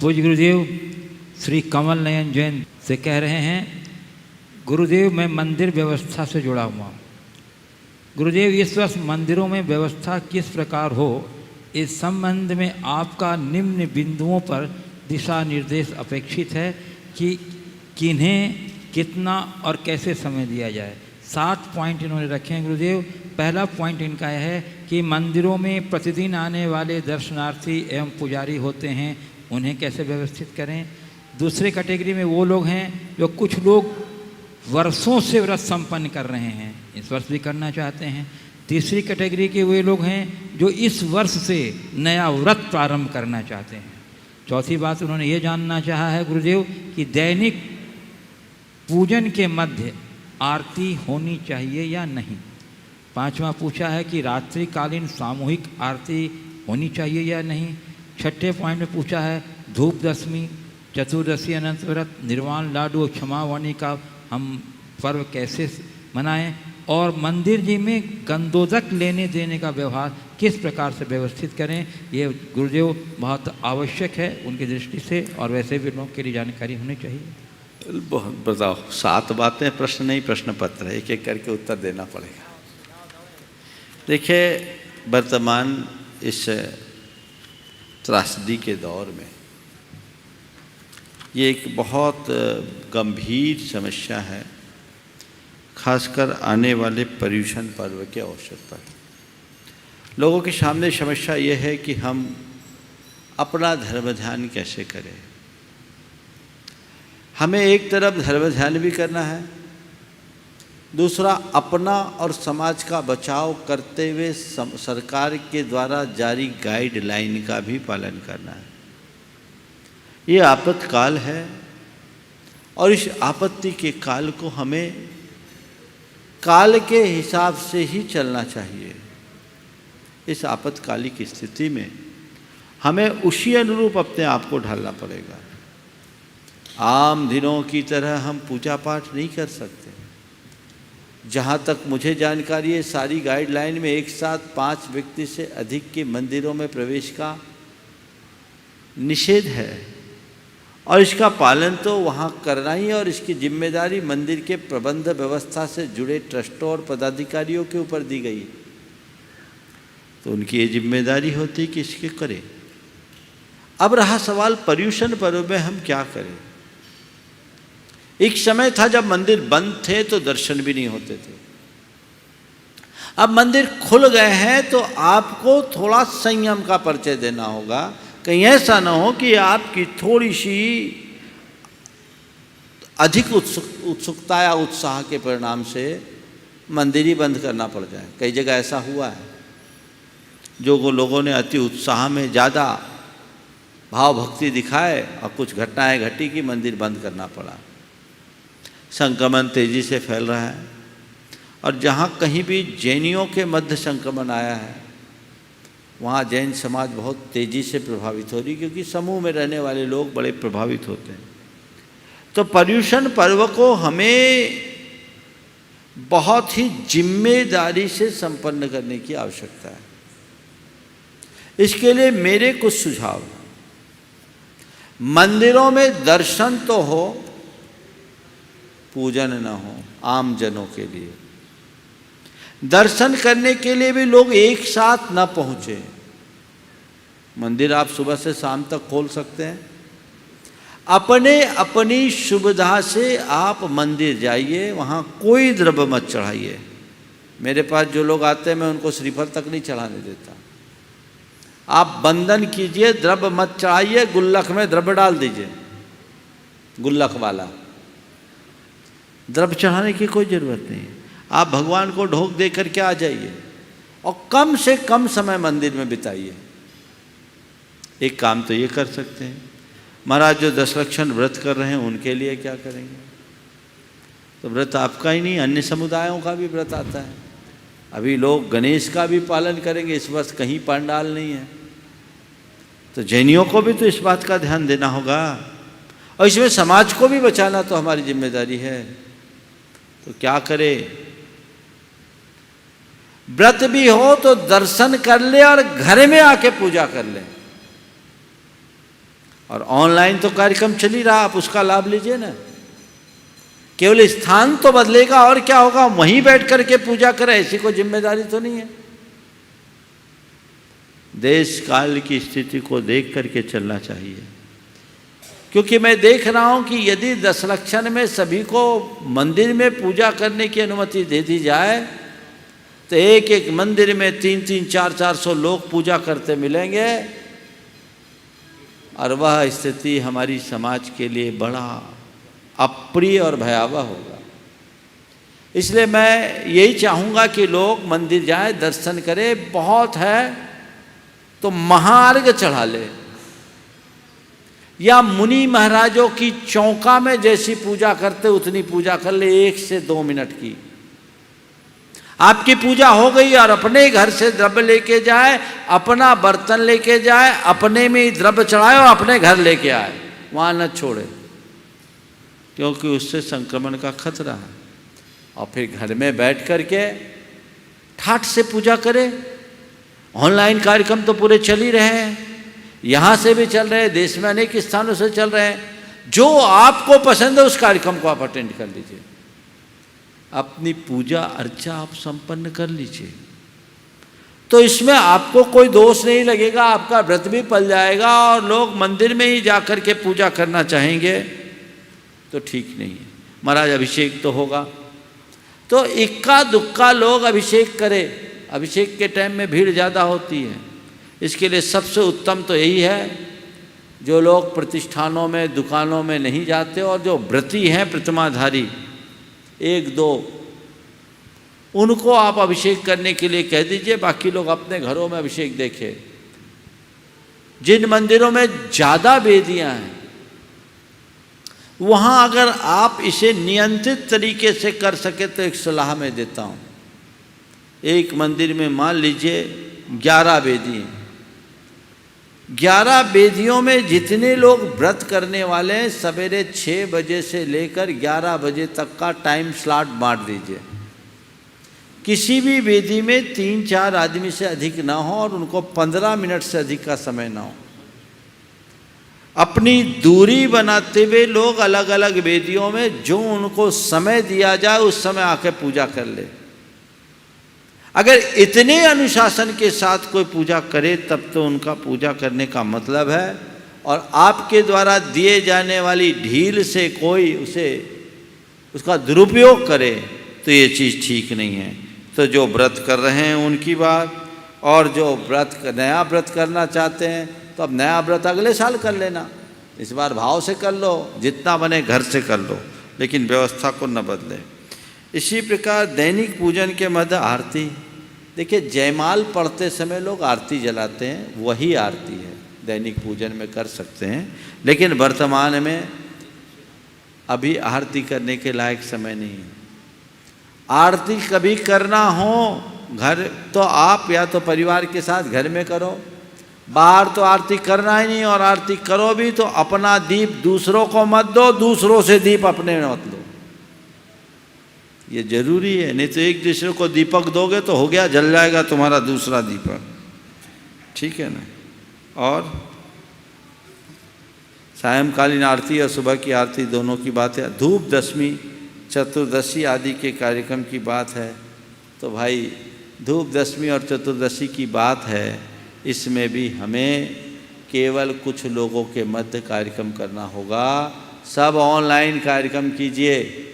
पूज्य गुरुदेव श्री कमल नयन जैन से कह रहे हैं, गुरुदेव मैं मंदिर व्यवस्था से जुड़ा हुआ हूँ। गुरुदेव इस वर्ष मंदिरों में व्यवस्था किस प्रकार हो, इस संबंध में आपका निम्न बिंदुओं पर दिशा निर्देश अपेक्षित है कि किन्हें कितना और कैसे समय दिया जाए। 7 पॉइंट इन्होंने रखे हैं गुरुदेव। पहला पॉइंट इनका यह है कि मंदिरों में प्रतिदिन आने वाले दर्शनार्थी एवं पुजारी होते हैं, उन्हें कैसे व्यवस्थित करें। दूसरे कैटेगरी में वो लोग हैं जो कुछ लोग वर्षों से व्रत संपन्न कर रहे हैं, इस वर्ष भी करना चाहते हैं। तीसरी कैटेगरी के वे लोग हैं जो इस वर्ष से नया व्रत प्रारंभ करना चाहते हैं। चौथी बात उन्होंने ये जानना चाहा है गुरुदेव कि दैनिक पूजन के मध्य आरती होनी चाहिए या नहीं। पांचवा पूछा है कि रात्रिकालीन सामूहिक आरती होनी चाहिए या नहीं। छठे पॉइंट में पूछा है धूप दशमी, चतुर्दशी, अनंत व्रत, निर्वाण लाडू और क्षमावाणी का हम पर्व कैसे मनाएं, और मंदिर जी में गंधोदक लेने देने का व्यवहार किस प्रकार से व्यवस्थित करें। ये गुरुदेव बहुत आवश्यक है उनकी दृष्टि से, और वैसे भी लोगों के लिए जानकारी होनी चाहिए। बहुत बताओ, 7 बातें, प्रश्न नहीं प्रश्न पत्र है, एक एक करके उत्तर देना पड़ेगा। देखिए, वर्तमान इस त्रासदी के दौर में ये एक बहुत गंभीर समस्या है, खासकर आने वाले पर्युषण पर्व के अवसर पर। लोगों के सामने समस्या ये है कि हम अपना धर्म ध्यान कैसे करें। हमें एक तरफ धर्म ध्यान भी करना है, दूसरा अपना और समाज का बचाव करते हुए सरकार के द्वारा जारी गाइडलाइन का भी पालन करना है। ये आपातकाल है और इस आपत्ति के काल को हमें काल के हिसाब से ही चलना चाहिए। इस आपातकालिक स्थिति में हमें उसी अनुरूप अपने आप को ढालना पड़ेगा। आम दिनों की तरह हम पूजा पाठ नहीं कर सकते। जहाँ तक मुझे जानकारी है, सारी गाइडलाइन में एक साथ 5 व्यक्ति से अधिक के मंदिरों में प्रवेश का निषेध है, और इसका पालन तो वहाँ करना ही है, और इसकी जिम्मेदारी मंदिर के प्रबंध व्यवस्था से जुड़े ट्रस्टों और पदाधिकारियों के ऊपर दी गई। तो उनकी ये जिम्मेदारी होती कि इसके करें। अब रहा सवाल पर्युषण पर्व में हम क्या करें। एक समय था जब मंदिर बंद थे तो दर्शन भी नहीं होते थे। अब मंदिर खुल गए हैं तो आपको थोड़ा संयम का परिचय देना होगा। कहीं ऐसा ना हो कि आपकी थोड़ी सी अधिक उत्सुकता या उत्साह के परिणाम से मंदिर ही बंद करना पड़ जाए। कई जगह ऐसा हुआ है, जो लोगों ने अति उत्साह में ज़्यादा भाव भक्ति दिखाए और कुछ घटनाएं घटी कि मंदिर बंद करना पड़ा। संक्रमण तेजी से फैल रहा है, और जहाँ कहीं भी जैनियों के मध्य संक्रमण आया है वहाँ जैन समाज बहुत तेजी से प्रभावित हो रही, क्योंकि समूह में रहने वाले लोग बड़े प्रभावित होते हैं। तो पर्युषण पर्व को हमें बहुत ही जिम्मेदारी से संपन्न करने की आवश्यकता है। इसके लिए मेरे कुछ सुझाव हैं। मंदिरों में दर्शन तो हो, पूजन न हो। आम जनों के लिए दर्शन करने के लिए भी लोग एक साथ न पहुंचे। मंदिर आप सुबह से शाम तक खोल सकते हैं। अपने अपनी सुविधा से आप मंदिर जाइए, वहाँ कोई द्रव्य मत चढ़ाइए। मेरे पास जो लोग आते हैं मैं उनको श्रीफल तक नहीं चढ़ाने देता। आप बंधन कीजिए, द्रव्य मत चढ़ाइए, गुल्लक में द्रव्य डाल दीजिए, गुल्लक वाला। द्रव्य चढ़ाने की कोई ज़रूरत नहीं है। आप भगवान को ढोक दे करके आ जाइए और कम से कम समय मंदिर में बिताइए। एक काम तो ये कर सकते हैं। महाराज जो 10 लक्षण व्रत कर रहे हैं उनके लिए क्या करेंगे। तो व्रत आपका ही नहीं, अन्य समुदायों का भी व्रत आता है। अभी लोग गणेश का भी पालन करेंगे, इस वर्ष कहीं पंडाल नहीं है। तो जैनियों को भी तो इस बात का ध्यान देना होगा, और इसमें समाज को भी बचाना तो हमारी जिम्मेदारी है। तो क्या करें। व्रत भी हो तो दर्शन कर ले और घर में आके पूजा कर ले। और ऑनलाइन तो कार्यक्रम चल ही रहा, आप उसका लाभ लीजिए ना। केवल स्थान तो बदलेगा और क्या होगा, वहीं बैठ करके पूजा करें, ऐसी कोई जिम्मेदारी तो नहीं है। देश काल की स्थिति को देख करके चलना चाहिए, क्योंकि मैं देख रहा हूं कि यदि 10 लक्षण में सभी को मंदिर में पूजा करने की अनुमति दे दी जाए तो एक एक मंदिर में 300 400 लोग पूजा करते मिलेंगे, और वह स्थिति हमारी समाज के लिए बड़ा अप्रिय और भयावह होगा। इसलिए मैं यही चाहूँगा कि लोग मंदिर जाएं, दर्शन करें, बहुत है तो महार्घ चढ़ा ले, या मुनि महाराजों की चौका में जैसी पूजा करते उतनी पूजा कर ले, 1 से 2 मिनट की। आपकी पूजा हो गई और अपने घर से द्रव्य लेके जाए, अपना बर्तन लेके जाए, अपने में ही द्रव्य चढ़ाए और अपने घर लेके आए, वहाँ न छोड़े, क्योंकि उससे संक्रमण का खतरा है। और फिर घर में बैठ करके ठाठ से पूजा करे। ऑनलाइन कार्यक्रम तो पूरे चल ही रहे हैं, यहाँ से भी चल रहे हैं, देश में अनेक स्थानों से चल रहे हैं। जो आपको पसंद है उस कार्यक्रम को आप अटेंड कर लीजिए, अपनी पूजा अर्चा आप संपन्न कर लीजिए, तो इसमें आपको कोई दोष नहीं लगेगा, आपका व्रत भी पल जाएगा। और लोग मंदिर में ही जाकर के पूजा करना चाहेंगे तो ठीक नहीं है। महाराज अभिषेक तो होगा, तो इक्का दुक्का लोग अभिषेक करें। अभिषेक के टाइम में भीड़ ज़्यादा होती है, इसके लिए सबसे उत्तम तो यही है, जो लोग प्रतिष्ठानों में दुकानों में नहीं जाते और जो व्रती हैं प्रतिमाधारी 1-2, उनको आप अभिषेक करने के लिए कह दीजिए, बाकी लोग अपने घरों में अभिषेक देखें। जिन मंदिरों में ज़्यादा वेदियां हैं वहाँ अगर आप इसे नियंत्रित तरीके से कर सके तो एक सलाह मैं देता हूँ। एक मंदिर में मान लीजिए 11 वेदी हैं, 11 वेदियों में जितने लोग व्रत करने वाले हैं सवेरे 6 बजे से लेकर 11 बजे तक का टाइम स्लॉट बांट दीजिए। किसी भी वेदी में 3-4 आदमी से अधिक ना हो और उनको 15 मिनट से अधिक का समय ना हो। अपनी दूरी बनाते हुए लोग अलग अलग वेदियों में जो उनको समय दिया जाए उस समय आके पूजा कर ले। अगर इतने अनुशासन के साथ कोई पूजा करे तब तो उनका पूजा करने का मतलब है, और आपके द्वारा दिए जाने वाली ढील से कोई उसका दुरुपयोग करे तो ये चीज़ ठीक नहीं है। तो जो व्रत कर रहे हैं उनकी बात, और जो नया व्रत करना चाहते हैं तो अब नया व्रत अगले साल कर लेना, इस बार भाव से कर लो, जितना बने घर से कर लो, लेकिन व्यवस्था को न बदले। इसी प्रकार दैनिक पूजन के मध्य आरती, देखिए जयमाल पढ़ते समय लोग आरती जलाते हैं, वही आरती है, दैनिक पूजन में कर सकते हैं, लेकिन वर्तमान में अभी आरती करने के लायक समय नहीं है। आरती कभी करना हो घर तो आप या तो परिवार के साथ घर में करो, बाहर तो आरती करना ही नहीं, और आरती करो भी तो अपना दीप दूसरों को मत दो, दूसरों से दीप अपने में मत लो, ये जरूरी है। नहीं तो एक दूसरे को दीपक दोगे तो हो गया, जल जाएगा तुम्हारा दूसरा दीपक, ठीक है ना। और सायंकालीन आरती और सुबह की आरती दोनों की बात है। धूप दशमी चतुर्दशी आदि के कार्यक्रम की बात है, तो भाई धूप दशमी और चतुर्दशी की बात है, इसमें भी हमें केवल कुछ लोगों के मध्य कार्यक्रम करना होगा, सब ऑनलाइन कार्यक्रम कीजिए,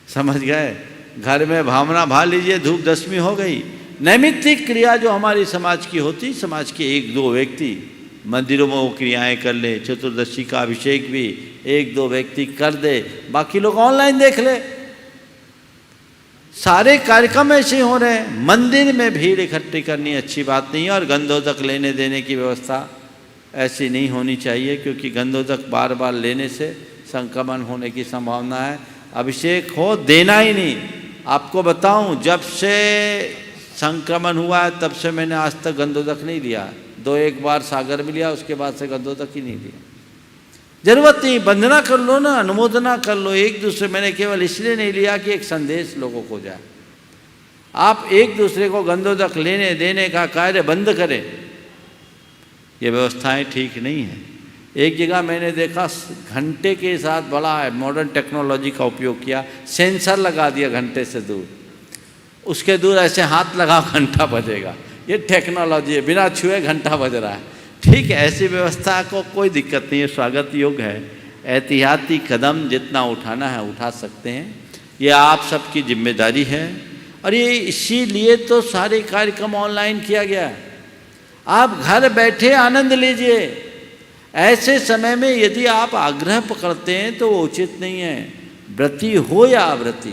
समझ गए। घर में भावना भा लीजिए, धूप दशमी हो गई। नैमित्तिक क्रिया जो हमारी समाज की होती, समाज के 1-2 व्यक्ति मंदिरों में वो क्रियाएँ कर ले, चतुर्दशी का अभिषेक भी 1-2 व्यक्ति कर दे, बाकी लोग ऑनलाइन देख ले। सारे कार्यक्रम ऐसे हो रहे हैं। मंदिर में भीड़ इकट्ठी करनी अच्छी बात नहीं है, और गंधोदक लेने देने की व्यवस्था ऐसी नहीं होनी चाहिए, क्योंकि गंधोदक बार बार लेने से संक्रमण होने की संभावना है। अभिषेक हो देना ही नहीं। आपको बताऊं, जब से संक्रमण हुआ है तब से मैंने आज तक गंधोदक नहीं लिया। 2-1 बार सागर में लिया, उसके बाद से गंधोदक ही नहीं लिया। जरूरत नहीं, वंदना कर लो ना, अनुमोदना कर लो एक दूसरे। मैंने केवल इसलिए नहीं लिया कि एक संदेश लोगों को जाए। आप एक दूसरे को गंधोदक लेने देने का कार्य बंद करें, ये व्यवस्थाएं ठीक नहीं है। एक जगह मैंने देखा घंटे के साथ बड़ा मॉडर्न टेक्नोलॉजी का उपयोग किया, सेंसर लगा दिया घंटे से दूर, उसके दूर ऐसे हाथ लगाओ घंटा बजेगा। ये टेक्नोलॉजी है, बिना छुए घंटा बज रहा है। ठीक है, ऐसी व्यवस्था को कोई दिक्कत नहीं है, स्वागत योग्य है। एहतियाती कदम जितना उठाना है उठा सकते हैं, ये आप सबकी जिम्मेदारी है। और ये इसीलिए तो सारे कार्यक्रम ऑनलाइन किया गया है। आप घर बैठे आनंद लीजिए। ऐसे समय में यदि आप आग्रह पकड़ते हैं तो वो उचित नहीं है। व्रती हो या अव्रती,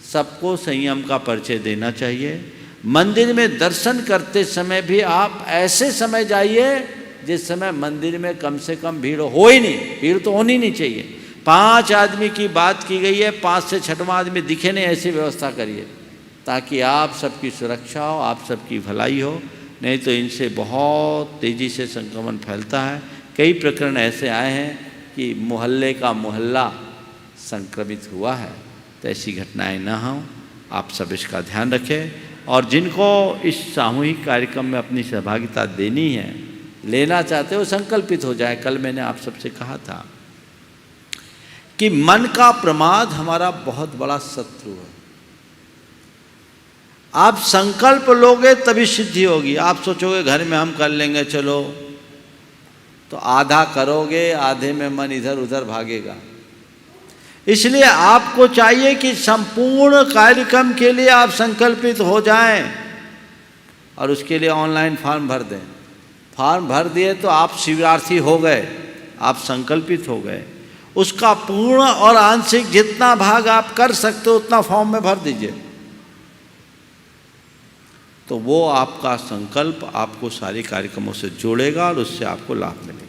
सबको संयम का परिचय देना चाहिए। मंदिर में दर्शन करते समय भी आप ऐसे समय जाइए जिस समय मंदिर में कम से कम भीड़ हो ही नहीं, भीड़ तो होनी नहीं चाहिए। 5 आदमी की बात की गई है, 5 से 6वां आदमी दिखे नहीं, ऐसी व्यवस्था करिए ताकि आप सबकी सुरक्षा हो, आप सबकी भलाई हो। नहीं तो इनसे बहुत तेज़ी से संक्रमण फैलता है। कई प्रकरण ऐसे आए हैं कि मोहल्ले का मोहल्ला संक्रमित हुआ है। तो ऐसी घटनाएं ना हों, आप सब इसका ध्यान रखें। और जिनको इस सामूहिक कार्यक्रम में अपनी सहभागिता देनी है, लेना चाहते हो, संकल्पित हो जाए। कल मैंने आप सबसे कहा था कि मन का प्रमाद हमारा बहुत बड़ा शत्रु है। आप संकल्प लोगे तभी सिद्धि होगी। आप सोचोगे घर में हम कर लेंगे चलो, तो आधा करोगे, आधे में मन इधर उधर भागेगा। इसलिए आपको चाहिए कि संपूर्ण कार्यक्रम के लिए आप संकल्पित हो जाएं और उसके लिए ऑनलाइन फॉर्म भर दें। फॉर्म भर दिए तो आप शिविरार्थी हो गए, आप संकल्पित हो गए। उसका पूर्ण और आंशिक जितना भाग आप कर सकते हो उतना फॉर्म में भर दीजिए। तो वो आपका संकल्प आपको सारे कार्यक्रमों से जोड़ेगा और उससे आपको लाभ मिलेगा।